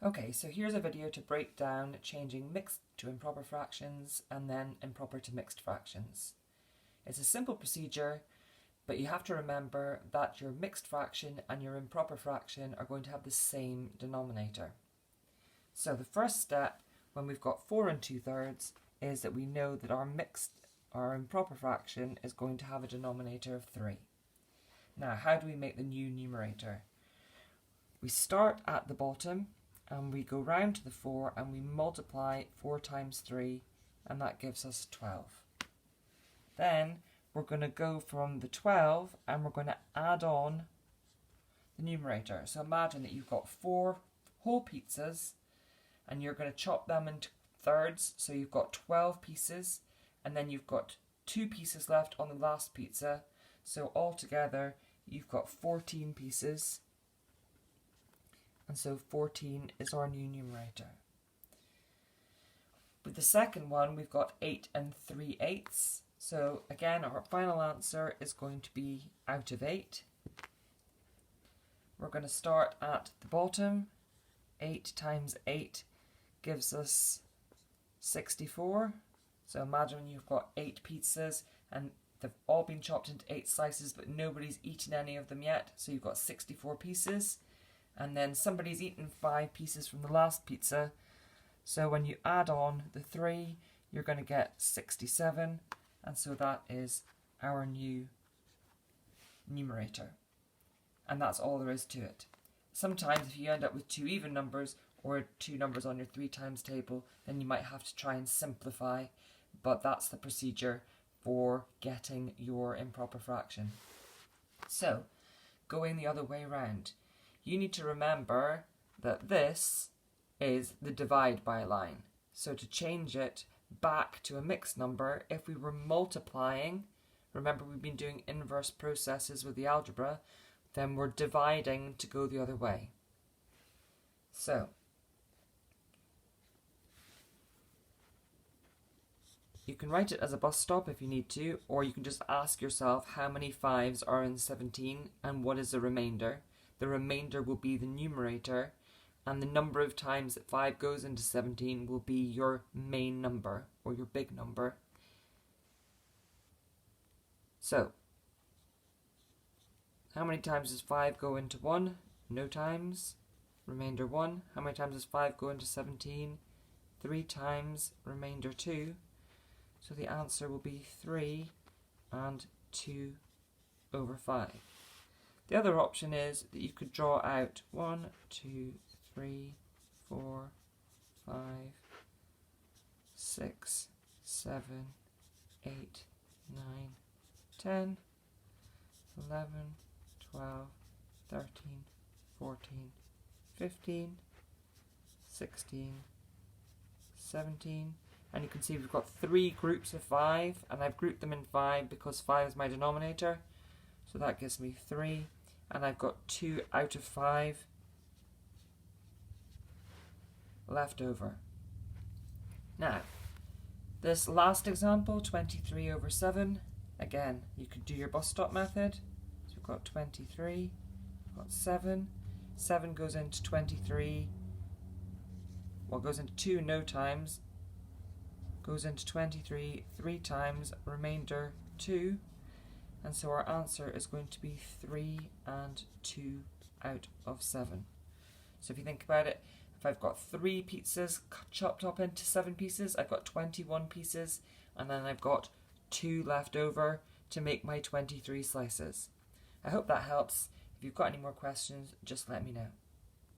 Okay, so here's a video to break down changing mixed to improper fractions and then improper to mixed fractions. It's a simple procedure, but you have to remember that your mixed fraction and your improper fraction are going to have the same denominator. So the first step, when we've got 4 2/3, is that we know that our improper fraction is going to have a denominator of 3. Now, how do we make the new numerator? We start at the bottom and we go round to the 4 and we multiply 4 times 3, and that gives us 12. Then we're going to go from the 12 and we're going to add on the numerator. So imagine that you've got 4 whole pizzas and you're going to chop them into thirds, so you've got 12 pieces, and then you've got 2 pieces left on the last pizza, so altogether you've got 14 pieces, and so 14 is our new numerator. With the second one, we've got 8 3/8, so again our final answer is going to be out of 8. We're going to start at the bottom. 8 times 8 gives us 64. So imagine you've got 8 pizzas and they've all been chopped into 8 slices, but nobody's eaten any of them yet, so you've got 64 pieces. And then somebody's eaten 5 pieces from the last pizza, so when you add on the 3, you're going to get 67, and so that is our new numerator. And that's all there is to it. Sometimes if you end up with 2 even numbers or 2 numbers on your 3 times table, then you might have to try and simplify, but that's the procedure for getting your improper fraction. So, going the other way round, you need to remember that this is the divide by line. So to change it back to a mixed number, if we were multiplying, remember we've been doing inverse processes with the algebra, then we're dividing to go the other way. So, you can write it as a bus stop if you need to, or you can just ask yourself how many 5s are in 17 and what is the remainder. The remainder will be the numerator, and the number of times that 5 goes into 17 will be your main number, or your big number. So, how many times does 5 go into 1? No times. Remainder 1. How many times does 5 go into 17? 3 times. Remainder 2. So the answer will be 3 and 2 over 5. The other option is that you could draw out 1, 2, 3, 4, 5, 6, 7, 8, 9, 10, 11, 12, 13, 14, 15, 16, 17, and you can see we've got 3 groups of 5, and I've grouped them in 5 because 5 is my denominator, so that gives me 3, and I've got 2 out of 5 left over. Now, this last example, 23 over 7, again, you could do your bus stop method. So we've got 23, we've got 7, 7 goes into 23, well, goes into 2 no times, goes into 23 3 times, remainder 2, and so our answer is going to be 3 and 2 out of 7. So if you think about it, if I've got 3 pizzas chopped up into 7 pieces, I've got 21 pieces, and then I've got 2 left over to make my 23 slices. I hope that helps. If you've got any more questions, just let me know.